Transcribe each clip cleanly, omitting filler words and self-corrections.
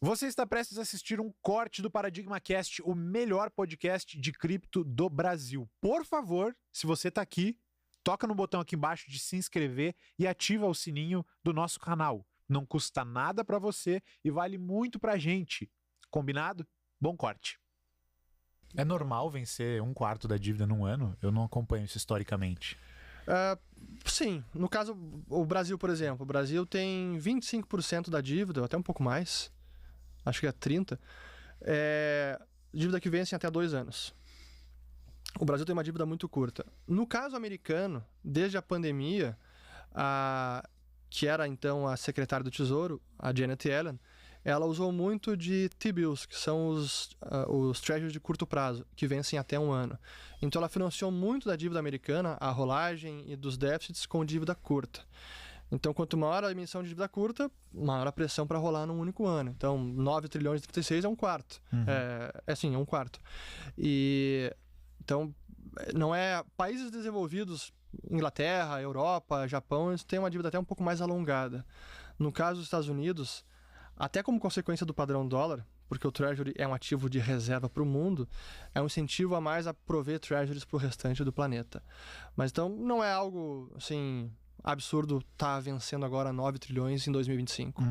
Você está prestes a assistir um corte do Paradigma Cast, o melhor podcast de cripto do Brasil. Por favor, se você está aqui, toca no botão aqui embaixo de se inscrever e ativa o sininho do nosso canal. Não custa nada para você e vale muito pra gente. Combinado? Bom corte. É normal vencer 1/4 da dívida num ano? Eu não acompanho isso historicamente. Sim, no caso, o Brasil, por exemplo, o Brasil tem 25% da dívida, até um pouco mais, acho que é 30%, dívida que vence em até 2 anos. O Brasil tem uma dívida muito curta. No caso americano, desde a pandemia, que era então a secretária do Tesouro, a Janet Yellen, ela usou muito de T-bills, que são os treasuries de curto prazo, que vencem até 1 ano. Então ela financiou muito da dívida americana, a rolagem e dos déficits com dívida curta. Então quanto maior a emissão de dívida curta, maior a pressão para rolar num único ano. Então 9 trilhões e 36 é 1/4. É 1/4. E então não é... Países desenvolvidos, Inglaterra, Europa, Japão, eles têm uma dívida até um pouco mais alongada. No caso dos Estados Unidos, até como consequência do padrão dólar, porque o Treasury é um ativo de reserva para o mundo, é um incentivo a mais a prover Treasuries para o restante do planeta. Mas então não é algo assim absurdo estar vencendo agora 9 trilhões em 2025.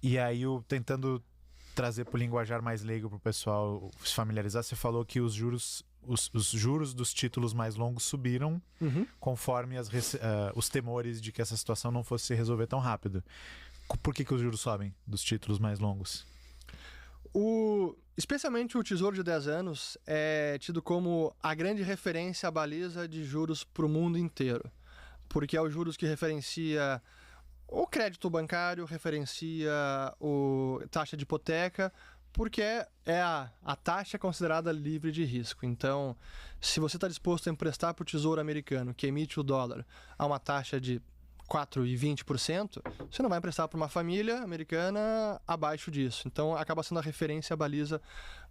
E aí, tentando trazer para o linguajar mais leigo para o pessoal se familiarizar, você falou que os juros dos títulos mais longos subiram conforme os temores de que essa situação não fosse se resolver tão rápido. Por que os juros sobem dos títulos mais longos? Especialmente o Tesouro de 10 anos é tido como a grande referência, a baliza de juros para o mundo inteiro. Porque é os juros que referencia o crédito bancário, referencia a taxa de hipoteca, porque é a taxa considerada livre de risco. Então, se você está disposto a emprestar para o Tesouro americano, que emite o dólar, a uma taxa de 4,20%, você não vai emprestar para uma família americana abaixo disso. Então, acaba sendo a referência, a baliza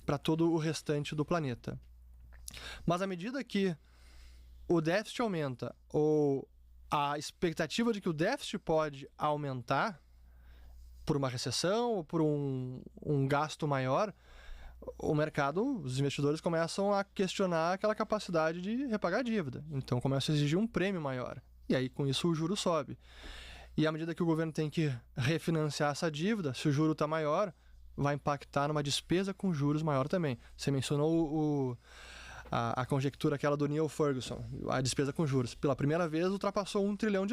para todo o restante do planeta. Mas à medida que o déficit aumenta, ou a expectativa de que o déficit pode aumentar por uma recessão ou por um gasto maior, o mercado, os investidores começam a questionar aquela capacidade de repagar a dívida. Então, começam a exigir um prêmio maior. E aí, com isso, o juro sobe. E à medida que o governo tem que refinanciar essa dívida, se o juro está maior, vai impactar numa despesa com juros maior também. Você mencionou a conjectura aquela do Neil Ferguson, a despesa com juros. Pela primeira vez, ultrapassou $1 trilhão.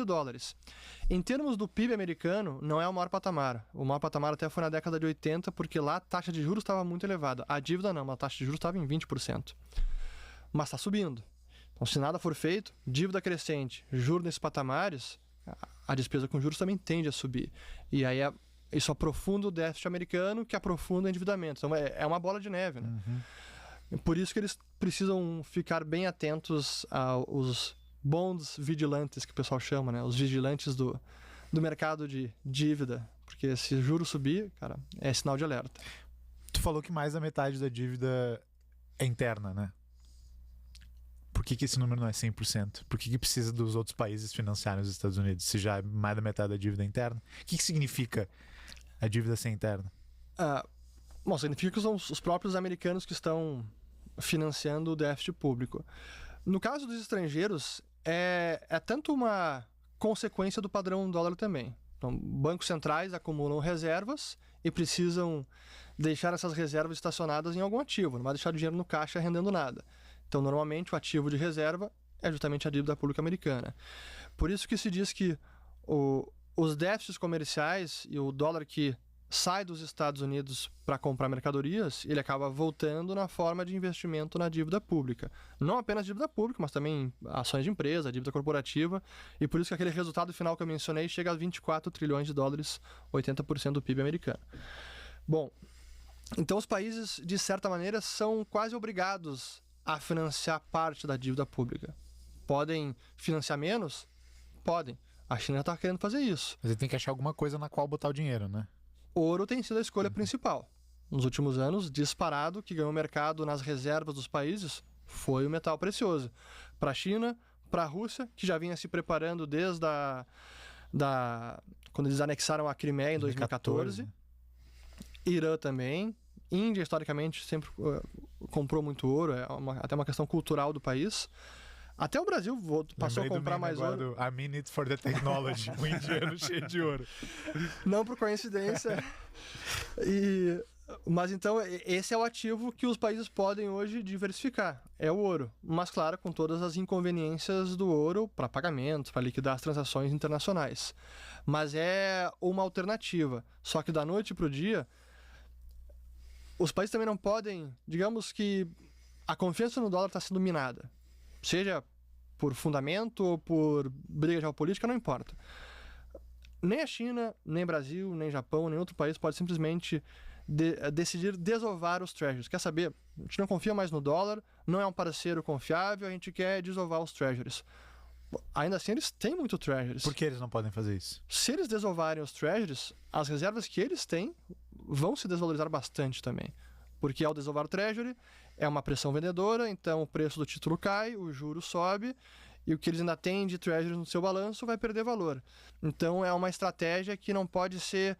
Em termos do PIB americano, não é o maior patamar. O maior patamar até foi na década de 80, porque lá a taxa de juros estava muito elevada. A dívida não, a taxa de juros estava em 20%. Mas está subindo. Então, se nada for feito, dívida crescente, juros nesses patamares, a despesa com juros também tende a subir. E aí isso aprofunda o déficit americano, que aprofunda o endividamento. Então é uma bola de neve, né? Por isso que eles precisam ficar bem atentos aos bonds vigilantes, que o pessoal chama, né? Os vigilantes do mercado de dívida. Porque se o juro subir, cara, é sinal de alerta. Tu falou que mais da metade da dívida é interna, né? Por que esse número não é 100%? Por que precisa dos outros países financiarem os Estados Unidos, se já é mais da metade da dívida interna? O que significa a dívida ser interna? Bom, significa que são os próprios americanos que estão financiando o déficit público. No caso dos estrangeiros, é tanto uma consequência do padrão dólar também. Então, bancos centrais acumulam reservas e precisam deixar essas reservas estacionadas em algum ativo, não vai deixar o dinheiro no caixa rendendo nada. Então, normalmente, o ativo de reserva é justamente a dívida pública americana. Por isso que se diz que os déficits comerciais e o dólar que sai dos Estados Unidos para comprar mercadorias, ele acaba voltando na forma de investimento na dívida pública. Não apenas dívida pública, mas também ações de empresa, dívida corporativa. E por isso que aquele resultado final que eu mencionei chega a $24 trilhões, 80% do PIB americano. Bom, então os países, de certa maneira, são quase obrigados a financiar parte da dívida pública. Podem financiar menos? Podem. A China já está querendo fazer isso. Mas ele tem que achar alguma coisa na qual botar o dinheiro, né? Ouro tem sido a escolha principal. Nos últimos anos, disparado, que ganhou mercado nas reservas dos países, foi o metal precioso. Para a China, para a Rússia, que já vinha se preparando desde quando eles anexaram a Crimeia em 2014. Irã também. Índia, historicamente, sempre comprou muito ouro, até uma questão cultural do país. Até o Brasil passou a comprar mais ouro. A minute for the technology, um indiano cheio de ouro. Não por coincidência. Mas então, esse é o ativo que os países podem hoje diversificar, é o ouro. Mas, claro, com todas as inconveniências do ouro para pagamentos, para liquidar as transações internacionais. Mas é uma alternativa. Só que da noite para o dia, os países também não podem, digamos que a confiança no dólar está sendo minada. Seja por fundamento ou por briga geopolítica, não importa. Nem a China, nem Brasil, nem Japão, nem outro país pode simplesmente decidir desovar os treasuries. Quer saber? A gente não confia mais no dólar, não é um parceiro confiável, a gente quer desovar os treasuries. Ainda assim, eles têm muito treasuries. Por que eles não podem fazer isso? Se eles desovarem os treasuries, as reservas que eles têm vão se desvalorizar bastante também. Porque ao desovar o treasury, é uma pressão vendedora, então o preço do título cai, o juro sobe, e o que eles ainda têm de treasury no seu balanço vai perder valor. Então é uma estratégia que não pode ser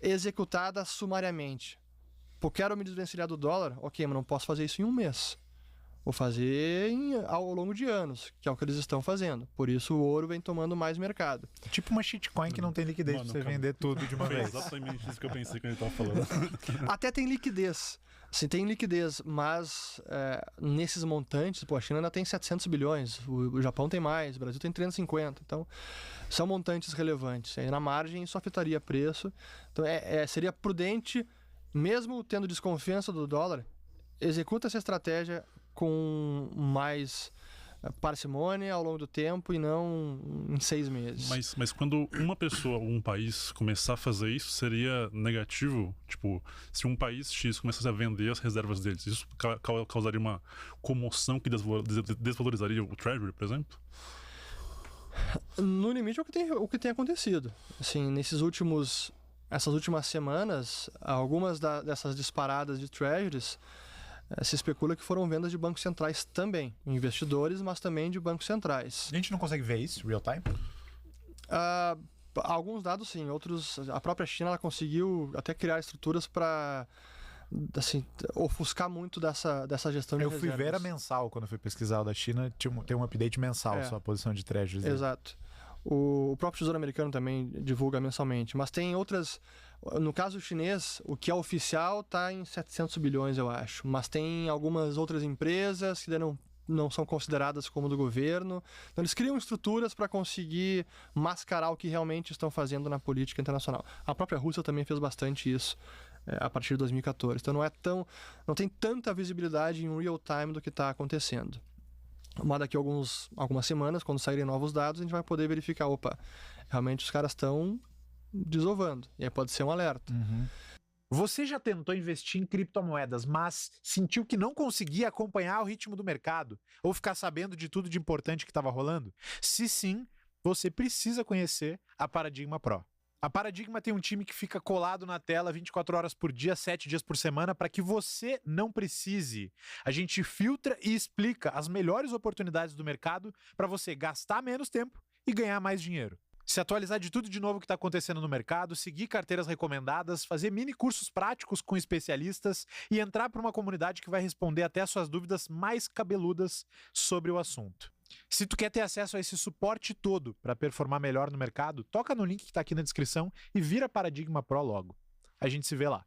executada sumariamente. Pô, quero me desvencilhar do dólar? Ok, mas não posso fazer isso em um mês. Vou fazer ao longo de anos, que é o que eles estão fazendo. Por isso o ouro vem tomando mais mercado. Tipo uma shitcoin que não tem liquidez pra você vender tudo de uma Foi vez. exatamente isso que eu pensei quando ele tava falando. Até tem liquidez. Sim, tem liquidez, mas nesses montantes, pô, a China ainda tem 700 bilhões, o Japão tem mais, o Brasil tem 350. Então, são montantes relevantes. Aí na margem isso afetaria preço. Então, seria prudente, mesmo tendo desconfiança do dólar, executa essa estratégia com mais parcimônia ao longo do tempo e não em 6 meses. Mas quando uma pessoa ou um país começar a fazer isso, seria negativo? Tipo, se um país X começasse a vender as reservas deles, isso causaria uma comoção que desvalorizaria o Treasury, por exemplo? No limite, é o que tem acontecido. Assim, essas últimas semanas, algumas dessas disparadas de Treasuries se especula que foram vendas de bancos centrais também. Investidores, mas também de bancos centrais. A gente não consegue ver isso, real time? Alguns dados sim, outros... A própria China ela conseguiu até criar estruturas para assim, ofuscar muito dessa gestão de reservas. Eu fui ver, era mensal, quando eu fui pesquisar o da China, tem um update mensal só, a posição de treasuries. Exato. O próprio Tesouro Americano também divulga mensalmente, mas tem outras... No caso chinês, o que é oficial está em 700 bilhões, eu acho. Mas tem algumas outras empresas que não são consideradas como do governo. Então, eles criam estruturas para conseguir mascarar o que realmente estão fazendo na política internacional. A própria Rússia também fez bastante isso a partir de 2014. Então, não tem tanta visibilidade em real time do que está acontecendo. Mas daqui a algumas semanas, quando saírem novos dados, a gente vai poder verificar, realmente os caras estão desovando. E aí pode ser um alerta. Uhum. Você já tentou investir em criptomoedas, mas sentiu que não conseguia acompanhar o ritmo do mercado ou ficar sabendo de tudo de importante que estava rolando? Se sim, você precisa conhecer a Paradigma Pro. A Paradigma tem um time que fica colado na tela 24 horas por dia, 7 dias por semana, para que você não precise. A gente filtra e explica as melhores oportunidades do mercado para você gastar menos tempo e ganhar mais dinheiro. Se atualizar de tudo de novo que está acontecendo no mercado, seguir carteiras recomendadas, fazer mini cursos práticos com especialistas e entrar para uma comunidade que vai responder até as suas dúvidas mais cabeludas sobre o assunto. Se tu quer ter acesso a esse suporte todo para performar melhor no mercado, toca no link que está aqui na descrição e vira Paradigma Pro logo. A gente se vê lá.